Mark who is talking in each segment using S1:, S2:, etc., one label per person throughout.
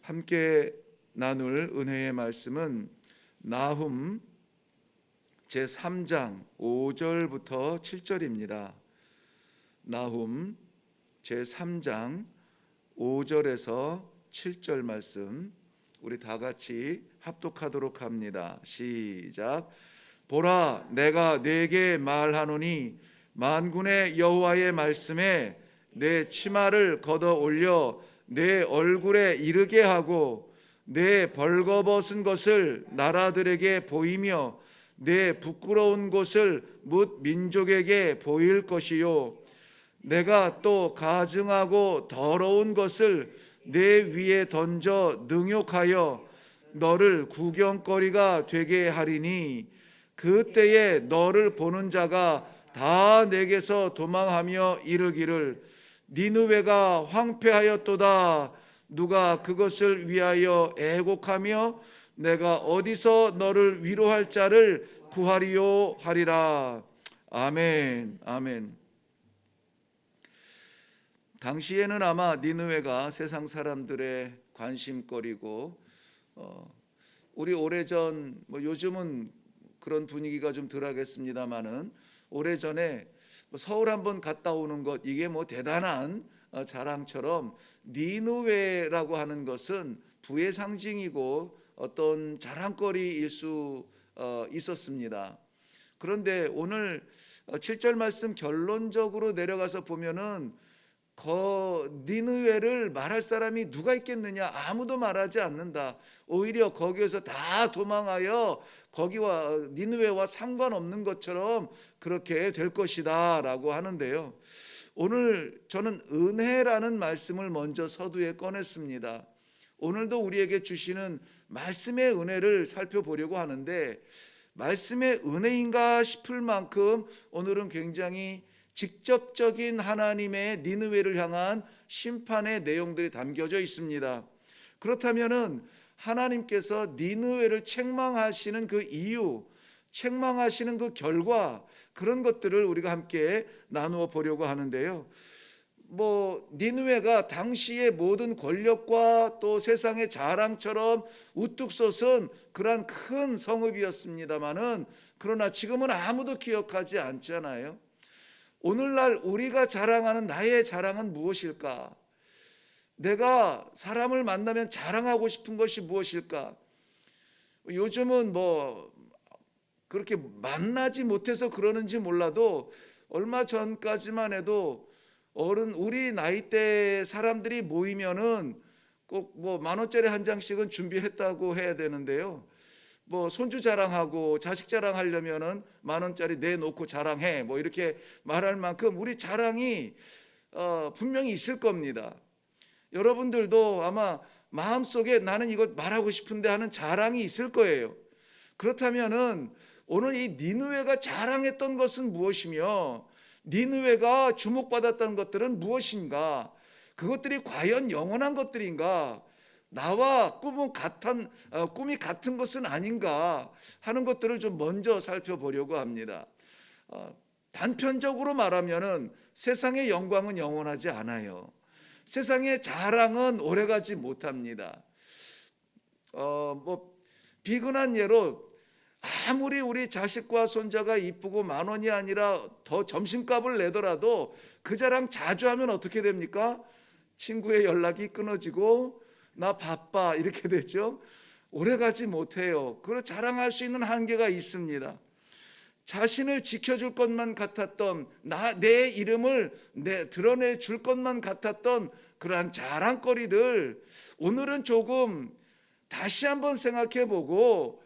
S1: 함께 나눌 은혜의 말씀은 나훔 제3장 5절부터 7절입니다. 나훔 제3장 5절에서 7절 말씀 우리 다 같이 합독하도록 합니다. 시작. 보라, 내가 네게 말하노니 만군의 여호와의 말씀에 내 치마를 걷어 올려 내 얼굴에 이르게 하고 내 벌거벗은 것을 나라들에게 보이며 내 부끄러운 곳을 뭇 민족에게 보일 것이요 내가 또 가증하고 더러운 것을 내 위에 던져 능욕하여 너를 구경거리가 되게 하리니 그때에 너를 보는 자가 다 내게서 도망하며 이르기를 니느웨가 황폐하였도다. 누가 그것을 위하여 애곡하며 내가 어디서 너를 위로할 자를 구하리요 하리라. 아멘. 아멘. 당시에는 아마 니느웨가 세상 사람들의 관심거리고 우리 오래전 요즘은 그런 분위기가 좀 덜하겠습니다만은 오래전에 서울 한번 갔다 오는 것 이게 대단한 자랑처럼 니느웨라고 하는 것은 부의 상징이고 어떤 자랑거리일 수 있었습니다. 그런데 오늘 7절 말씀 결론적으로 내려가서 보면은 니느웨를 말할 사람이 누가 있겠느냐? 아무도 말하지 않는다. 오히려 거기에서 다 도망하여 거기와 니느웨와 상관없는 것처럼 그렇게 될 것이다 라고 하는데요, 오늘 저는 은혜라는 말씀을 먼저 서두에 꺼냈습니다. 오늘도 우리에게 주시는 말씀의 은혜를 살펴보려고 하는데 말씀의 은혜인가 싶을 만큼 오늘은 굉장히 직접적인 하나님의 니느웨를 향한 심판의 내용들이 담겨져 있습니다. 그렇다면은 하나님께서 니느웨를 책망하시는 그 이유, 책망하시는 그 결과, 그런 것들을 우리가 함께 나누어 보려고 하는데요. 니느웨가 당시의 모든 권력과 또 세상의 자랑처럼 우뚝 솟은 그러한 큰 성읍이었습니다마는 그러나 지금은 아무도 기억하지 않잖아요. 오늘날 우리가 자랑하는 나의 자랑은 무엇일까? 내가 사람을 만나면 자랑하고 싶은 것이 무엇일까? 요즘은 그렇게 만나지 못해서 그러는지 몰라도 얼마 전까지만 해도 우리 나이대 사람들이 모이면은 꼭 10,000원짜리 한 장씩은 준비했다고 해야 되는데요. 손주 자랑하고 자식 자랑하려면은 10,000원짜리 내놓고 자랑해 이렇게 말할 만큼 우리 자랑이 분명히 있을 겁니다. 여러분들도 아마 마음속에 나는 이거 말하고 싶은데 하는 자랑이 있을 거예요. 그렇다면은 오늘 이 니느웨가 자랑했던 것은 무엇이며 니느웨가 주목받았던 것들은 무엇인가? 그것들이 과연 영원한 것들인가? 나와 꿈이 같은 것은 아닌가 하는 것들을 좀 먼저 살펴보려고 합니다. 단편적으로 말하면은 세상의 영광은 영원하지 않아요. 세상의 자랑은 오래가지 못합니다. 비근한 예로 아무리 우리 자식과 손자가 이쁘고 10,000원이 아니라 더 점심값을 내더라도 그 자랑 자주 하면 어떻게 됩니까? 친구의 연락이 끊어지고 나 바빠 이렇게 되죠. 오래가지 못해요. 그걸 자랑할 수 있는 한계가 있습니다. 자신을 지켜줄 것만 같았던 내 이름을 드러내 줄 것만 같았던 그러한 자랑거리들 오늘은 조금 다시 한번 생각해보고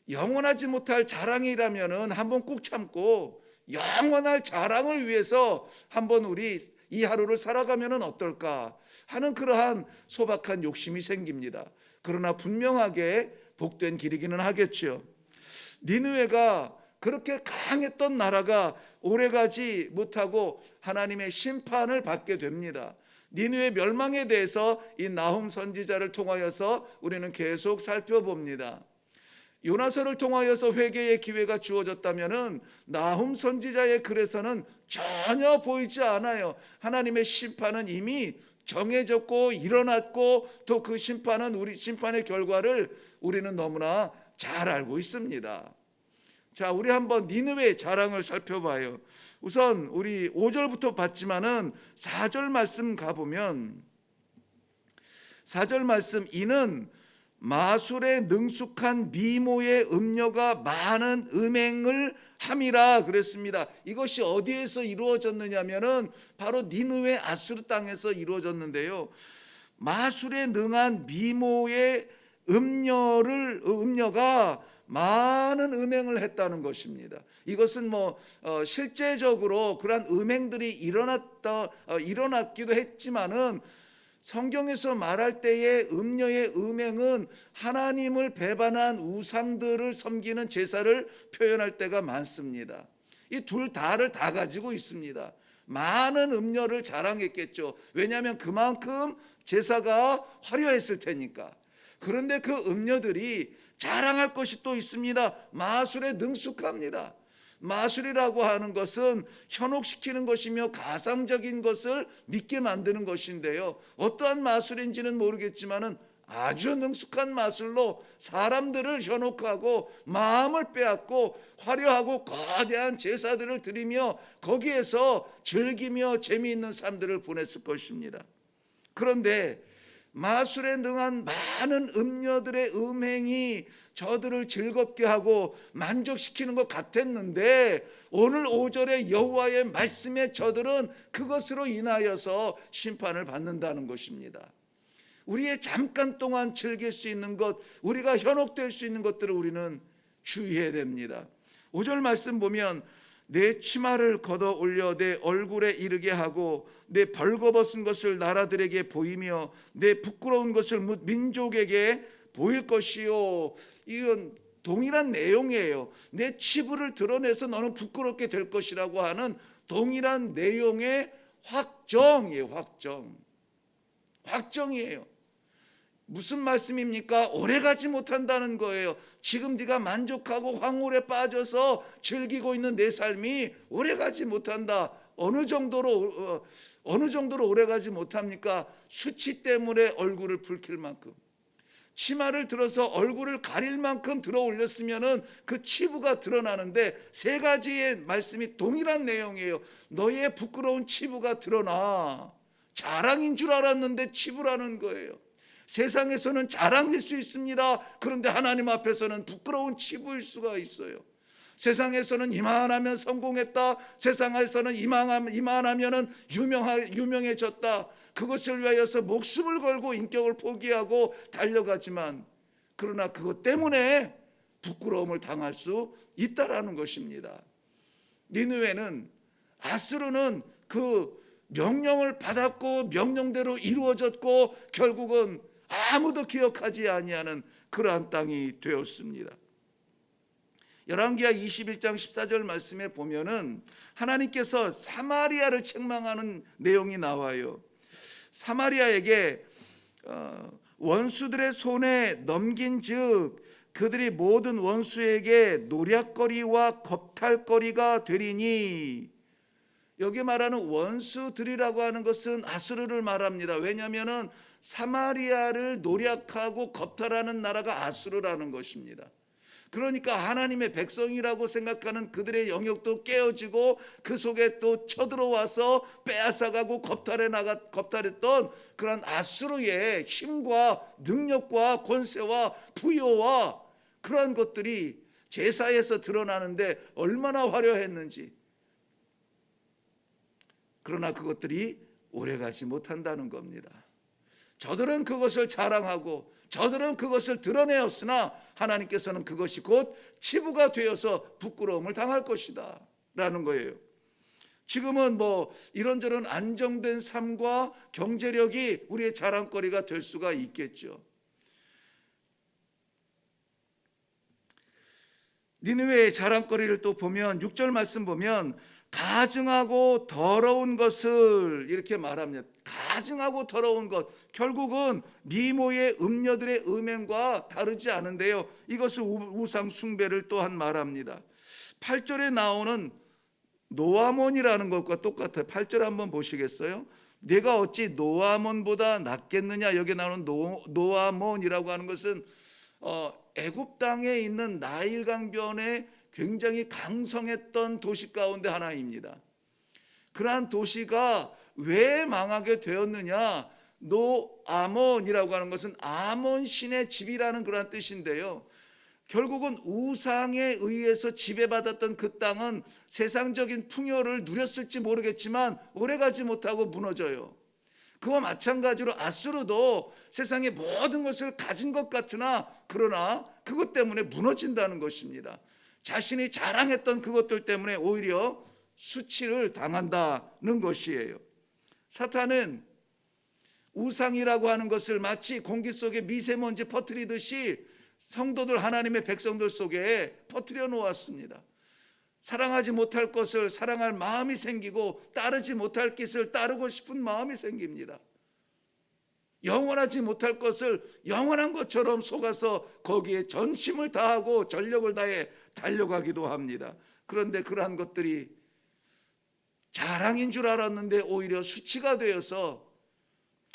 S1: 영원하지 못할 자랑이라면은 한번 꾹 참고 영원할 자랑을 위해서 한번 우리 이 하루를 살아가면은 어떨까 하는 그러한 소박한 욕심이 생깁니다. 그러나 분명하게 복된 길이기는 하겠죠. 니느웨가 그렇게 강했던 나라가 오래가지 못하고 하나님의 심판을 받게 됩니다. 니느웨 멸망에 대해서 이 나훔 선지자를 통하여서 우리는 계속 살펴봅니다. 요나서를 통하여서 회개의 기회가 주어졌다면은 나훔 선지자의 글에서는 전혀 보이지 않아요. 하나님의 심판은 이미 정해졌고 일어났고 또 그 심판은 우리 심판의 결과를 우리는 너무나 잘 알고 있습니다. 자, 우리 한번 니느웨의 자랑을 살펴봐요. 우선 우리 5절부터 봤지만은 4절 말씀 가보면 4절 말씀, 이는 마술에 능숙한 미모의 음녀가 많은 음행을 함이라 그랬습니다. 이것이 어디에서 이루어졌느냐면은 바로 니느웨 아수르 땅에서 이루어졌는데요. 마술에 능한 미모의 음녀가 많은 음행을 했다는 것입니다. 이것은 실제적으로 그러한 음행들이 일어났기도 했지만은 성경에서 말할 때의 음녀의 음행은 하나님을 배반한 우상들을 섬기는 제사를 표현할 때가 많습니다. 이 둘 다를 다 가지고 있습니다. 많은 음녀를 자랑했겠죠. 왜냐하면 그만큼 제사가 화려했을 테니까. 그런데 그 음녀들이 자랑할 것이 또 있습니다. 마술에 능숙합니다. 마술이라고 하는 것은 현혹시키는 것이며 가상적인 것을 믿게 만드는 것인데요. 어떠한 마술인지는 모르겠지만은 아주 능숙한 마술로 사람들을 현혹하고 마음을 빼앗고 화려하고 거대한 제사들을 드리며 거기에서 즐기며 재미있는 삶들을 보냈을 것입니다. 그런데 마술에 능한 많은 음녀들의 음행이 저들을 즐겁게 하고 만족시키는 것 같았는데 오늘 5절의 여호와의 말씀에 저들은 그것으로 인하여서 심판을 받는다는 것입니다. 우리의 잠깐 동안 즐길 수 있는 것, 우리가 현혹될 수 있는 것들을 우리는 주의해야 됩니다. 5절 말씀 보면 내 치마를 걷어 올려 내 얼굴에 이르게 하고 내 벌거벗은 것을 나라들에게 보이며 내 부끄러운 것을 민족에게 보일 것이요. 이건 동일한 내용이에요. 내 치부를 드러내서 너는 부끄럽게 될 것이라고 하는 동일한 내용의 확정이에요. 확정이에요. 무슨 말씀입니까? 오래가지 못한다는 거예요. 지금 네가 만족하고 황홀에 빠져서 즐기고 있는 내 삶이 오래가지 못한다. 어느 정도로 오래가지 못합니까? 수치 때문에 얼굴을 붉힐 만큼, 치마를 들어서 얼굴을 가릴 만큼 들어 올렸으면은 그 치부가 드러나는데 세 가지의 말씀이 동일한 내용이에요. 너의 부끄러운 치부가 드러나. 자랑인 줄 알았는데 치부라는 거예요. 세상에서는 자랑일 수 있습니다. 그런데 하나님 앞에서는 부끄러운 치부일 수가 있어요. 세상에서는 이만하면 성공했다. 세상에서는 이만하면은 유명해졌다. 그것을 위하여서 목숨을 걸고 인격을 포기하고 달려가지만 그러나 그것 때문에 부끄러움을 당할 수 있다라는 것입니다. 니느웨는 아수르는 그 명령을 받았고 명령대로 이루어졌고 결국은 아무도 기억하지 아니하는 그러한 땅이 되었습니다. 열왕기하 21장 14절 말씀에 보면은 하나님께서 사마리아를 책망하는 내용이 나와요. 사마리아에게 원수들의 손에 넘긴즉 그들이 모든 원수에게 노략거리와 겁탈거리가 되리니, 여기 말하는 원수들이라고 하는 것은 아수르를 말합니다. 왜냐하면 사마리아를 노략하고 겁탈하는 나라가 아수르라는 것입니다. 그러니까 하나님의 백성이라고 생각하는 그들의 영역도 깨어지고 그 속에 또 쳐들어와서 빼앗아가고 겁탈했던 그런 아수르의 힘과 능력과 권세와 부여와 그러한 것들이 제사에서 드러나는데 얼마나 화려했는지. 그러나 그것들이 오래가지 못한다는 겁니다. 저들은 그것을 자랑하고 저들은 그것을 드러내었으나 하나님께서는 그것이 곧 치부가 되어서 부끄러움을 당할 것이다 라는 거예요. 지금은 이런저런 안정된 삶과 경제력이 우리의 자랑거리가 될 수가 있겠죠. 니느웨의 자랑거리를 또 보면 6절 말씀 보면 가증하고 더러운 것을 이렇게 말합니다. 가증하고 더러운 것, 결국은 미모의 음녀들의 음행과 다르지 않은데요, 이것은 우상 숭배를 또한 말합니다. 8절에 나오는 노아몬이라는 것과 똑같아요. 8절 한번 보시겠어요? 내가 어찌 노아몬보다 낫겠느냐. 여기 나오는 노아몬이라고 하는 것은 애굽 땅에 있는 나일 강변에 굉장히 강성했던 도시 가운데 하나입니다. 그러한 도시가 왜 망하게 되었느냐? 노아몬이라고 하는 것은 아몬 신의 집이라는 그런 뜻인데요, 결국은 우상에 의해서 지배받았던 그 땅은 세상적인 풍요를 누렸을지 모르겠지만 오래가지 못하고 무너져요. 그와 마찬가지로 아수르도 세상의 모든 것을 가진 것 같으나 그러나 그것 때문에 무너진다는 것입니다. 자신이 자랑했던 그것들 때문에 오히려 수치를 당한다는 것이에요. 사탄은 우상이라고 하는 것을 마치 공기 속에 미세먼지 퍼뜨리듯이 성도들, 하나님의 백성들 속에 퍼뜨려 놓았습니다. 사랑하지 못할 것을 사랑할 마음이 생기고 따르지 못할 것을 따르고 싶은 마음이 생깁니다. 영원하지 못할 것을 영원한 것처럼 속아서 거기에 전심을 다하고 전력을 다해 달려가기도 합니다. 그런데 그러한 것들이 자랑인 줄 알았는데 오히려 수치가 되어서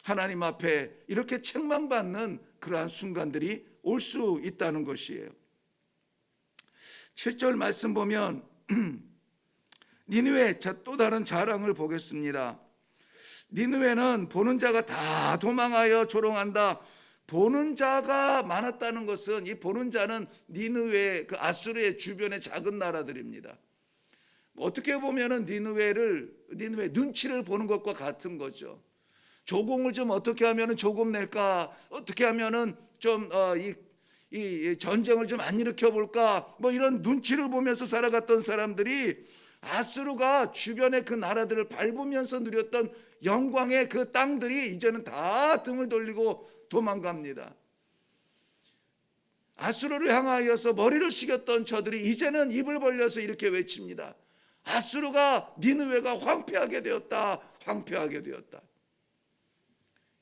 S1: 하나님 앞에 이렇게 책망받는 그러한 순간들이 올 수 있다는 것이에요. 7절 말씀 보면 니느웨, 또 다른 자랑을 보겠습니다. 니느웨는 보는 자가 다 도망하여 조롱한다. 보는 자가 많았다는 것은, 이 보는 자는 니느웨, 그 아수르의 주변의 작은 나라들입니다. 어떻게 보면은 니느웨 눈치를 보는 것과 같은 거죠. 조공을 좀 어떻게 하면은 조금 낼까, 어떻게 하면은 좀 이 전쟁을 좀 안 일으켜 볼까, 뭐 이런 눈치를 보면서 살아갔던 사람들이 아수르가 주변의 그 나라들을 밟으면서 누렸던 영광의 그 땅들이 이제는 다 등을 돌리고 도망갑니다. 아수르를 향하여서 머리를 숙였던 저들이 이제는 입을 벌려서 이렇게 외칩니다. 아수르가, 니느웨가 황폐하게 되었다, 황폐하게 되었다.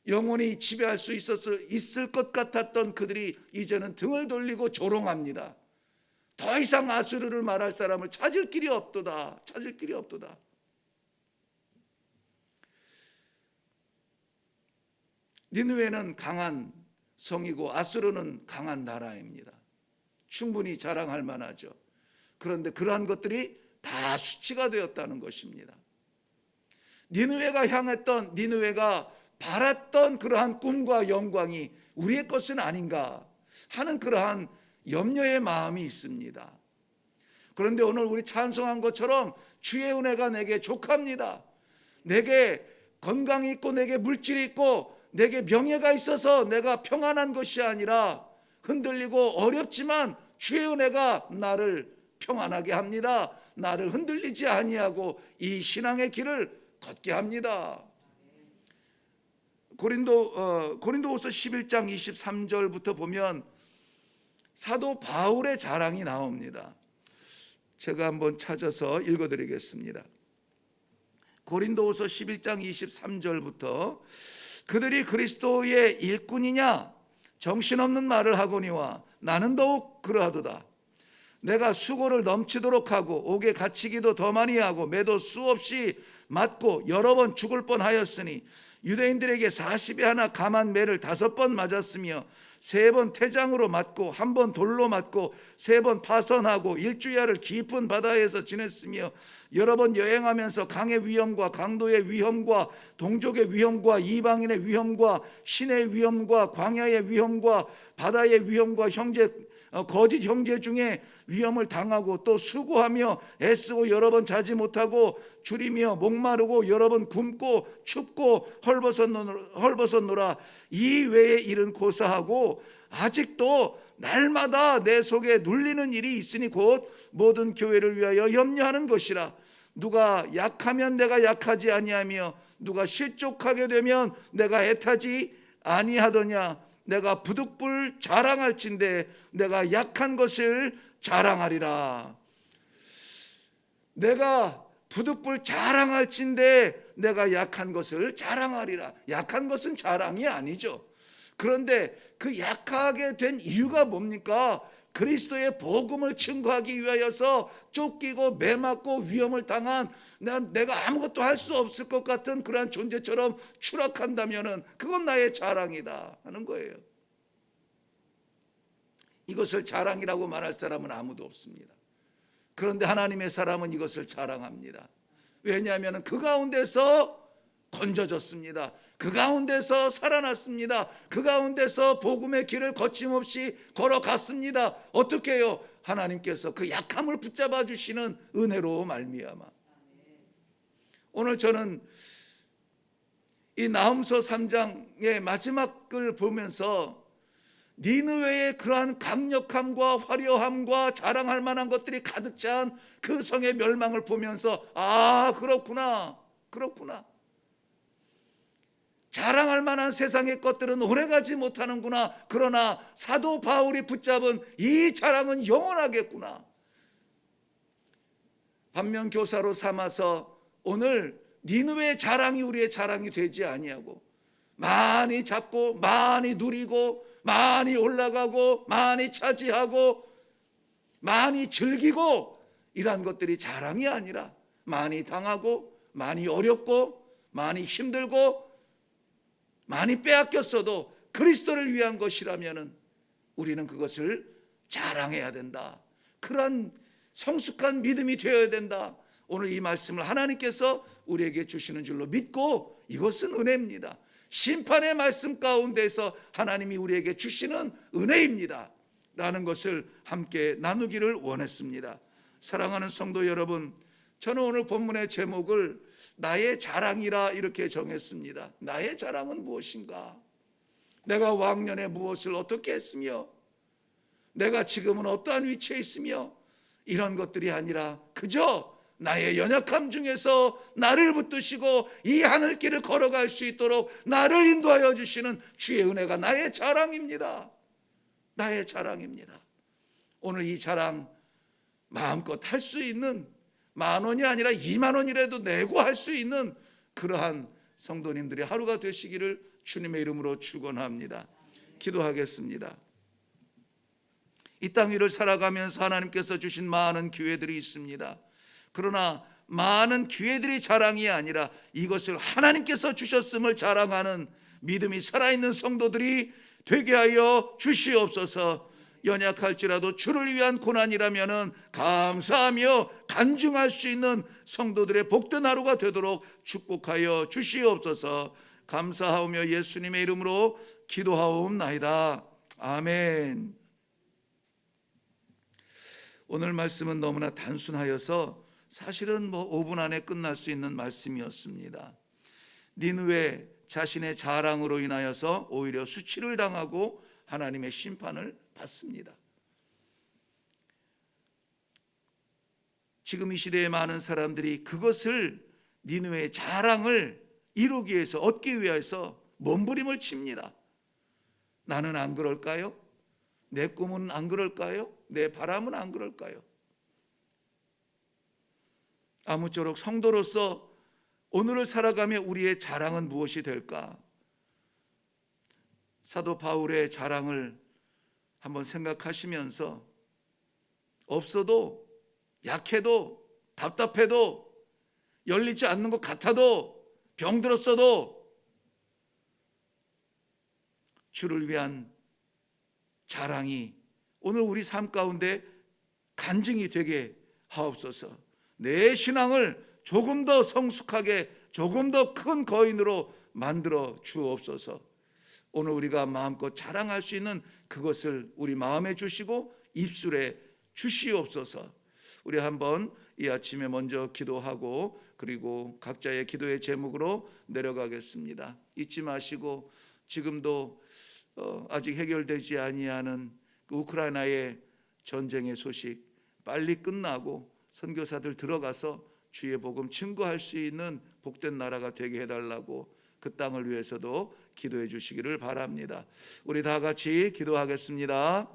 S1: 영원히 지배할 수 있을 것 같았던 그들이 이제는 등을 돌리고 조롱합니다. 더 이상 아수르를 말할 사람을 찾을 길이 없도다, 찾을 길이 없도다. 니느웨는 강한 성이고 아수르는 강한 나라입니다. 충분히 자랑할 만하죠. 그런데 그러한 것들이 다 수치가 되었다는 것입니다. 니느웨가 바랐던 그러한 꿈과 영광이 우리의 것은 아닌가 하는 그러한 염려의 마음이 있습니다. 그런데 오늘 우리 찬송한 것처럼 주의 은혜가 내게 족합니다. 내게 건강이 있고 내게 물질이 있고 내게 명예가 있어서 내가 평안한 것이 아니라 흔들리고 어렵지만 주의 은혜가 나를 평안하게 합니다. 나를 흔들리지 아니하고 이 신앙의 길을 걷게 합니다. 고린도후서 11장 23절부터 보면 사도 바울의 자랑이 나옵니다. 제가 한번 찾아서 읽어드리겠습니다. 고린도후서 11장 23절부터 그들이 그리스도의 일꾼이냐 정신없는 말을 하거니와 나는 더욱 그러하도다. 내가 수고를 넘치도록 하고 옥에 갇히기도 더 많이 하고 매도 수없이 맞고 여러 번 죽을 뻔하였으니 유대인들에게 40에 하나 감한 매를 5번 맞았으며 3번 태장으로 맞고 1번 돌로 맞고 3번 파선하고 일주야를 깊은 바다에서 지냈으며 여러 번 여행하면서 강의 위험과 강도의 위험과 동족의 위험과 이방인의 위험과 신의 위험과 광야의 위험과 바다의 위험과 거짓 형제 중에 위험을 당하고 또 수고하며 애쓰고 여러 번 자지 못하고 줄이며 목마르고 여러 번 굶고 춥고 헐벗었노라. 이 외의 일은 고사하고 아직도 날마다 내 속에 눌리는 일이 있으니 곧 모든 교회를 위하여 염려하는 것이라. 누가 약하면 내가 약하지 아니하며 누가 실족하게 되면 내가 애타지 아니하더냐. 내가 부득불 자랑할진대 내가 약한 것을 자랑하리라. 내가 부득불 자랑할진대 내가 약한 것을 자랑하리라. 약한 것은 자랑이 아니죠. 그런데 그 약하게 된 이유가 뭡니까? 그리스도의 복음을 증거하기 위하여서 쫓기고 매맞고 위험을 당한 내가 아무것도 할 수 없을 것 같은 그러한 존재처럼 추락한다면은 그건 나의 자랑이다 하는 거예요. 이것을 자랑이라고 말할 사람은 아무도 없습니다. 그런데 하나님의 사람은 이것을 자랑합니다. 왜냐하면 그 가운데서 건져졌습니다. 그 가운데서 살아났습니다. 그 가운데서 복음의 길을 거침없이 걸어갔습니다. 어떻게 해요? 하나님께서 그 약함을 붙잡아 주시는 은혜로 말미암아. 오늘 저는 이 나훔서 3장의 마지막을 보면서 니느웨의 그러한 강력함과 화려함과 자랑할 만한 것들이 가득 찬 그 성의 멸망을 보면서 그렇구나. 자랑할 만한 세상의 것들은 오래가지 못하는구나. 그러나 사도 바울이 붙잡은 이 자랑은 영원하겠구나. 반면 교사로 삼아서 오늘 니느웨의 자랑이 우리의 자랑이 되지 아니하고 많이 잡고 많이 누리고 많이 올라가고 많이 차지하고 많이 즐기고 이러한 것들이 자랑이 아니라 많이 당하고 많이 어렵고 많이 힘들고 많이 빼앗겼어도 그리스도를 위한 것이라면 우리는 그것을 자랑해야 된다. 그러한 성숙한 믿음이 되어야 된다. 오늘 이 말씀을 하나님께서 우리에게 주시는 줄로 믿고 이것은 은혜입니다. 심판의 말씀 가운데서 하나님이 우리에게 주시는 은혜입니다 라는 것을 함께 나누기를 원했습니다. 사랑하는 성도 여러분, 저는 오늘 본문의 제목을 나의 자랑이라 이렇게 정했습니다. 나의 자랑은 무엇인가? 내가 왕년에 무엇을 어떻게 했으며 내가 지금은 어떠한 위치에 있으며 이런 것들이 아니라 그저 나의 연약함 중에서 나를 붙드시고 이 하늘길을 걸어갈 수 있도록 나를 인도하여 주시는 주의 은혜가 나의 자랑입니다. 나의 자랑입니다. 오늘 이 자랑 마음껏 할 수 있는 10,000원이 아니라 20,000원이라도 내고 할 수 있는 그러한 성도님들의 하루가 되시기를 주님의 이름으로 축원합니다. 기도하겠습니다. 이 땅 위를 살아가면서 하나님께서 주신 많은 기회들이 있습니다. 그러나 많은 기회들이 자랑이 아니라 이것을 하나님께서 주셨음을 자랑하는 믿음이 살아있는 성도들이 되게 하여 주시옵소서. 연약할지라도 주를 위한 고난이라면 감사하며 간증할 수 있는 성도들의 복된 하루가 되도록 축복하여 주시옵소서. 감사하오며 예수님의 이름으로 기도하옵나이다. 아멘. 오늘 말씀은 너무나 단순하여서 사실은 5분 안에 끝날 수 있는 말씀이었습니다. 니느웨 자신의 자랑으로 인하여서 오히려 수치를 당하고 하나님의 심판을 받습니다. 지금 이 시대에 많은 사람들이 그것을 니느웨의 자랑을 이루기 위해서 얻기 위해서 몸부림을 칩니다. 나는 안 그럴까요? 내 꿈은 안 그럴까요? 내 바람은 안 그럴까요? 아무쪼록 성도로서 오늘을 살아가며 우리의 자랑은 무엇이 될까? 사도 바울의 자랑을 한번 생각하시면서 없어도 약해도 답답해도 열리지 않는 것 같아도 병들었어도 주를 위한 자랑이 오늘 우리 삶 가운데 간증이 되게 하옵소서. 내 신앙을 조금 더 성숙하게 조금 더 큰 거인으로 만들어 주옵소서. 오늘 우리가 마음껏 자랑할 수 있는 그것을 우리 마음에 주시고 입술에 주시옵소서. 우리 한번 이 아침에 먼저 기도하고 그리고 각자의 기도의 제목으로 내려가겠습니다. 잊지 마시고 지금도 아직 해결되지 아니하는 그 우크라이나의 전쟁의 소식 빨리 끝나고 선교사들 들어가서 주의 복음 증거할 수 있는 복된 나라가 되게 해달라고 그 땅을 위해서도 기도해 주시기를 바랍니다. 우리 다 같이 기도하겠습니다.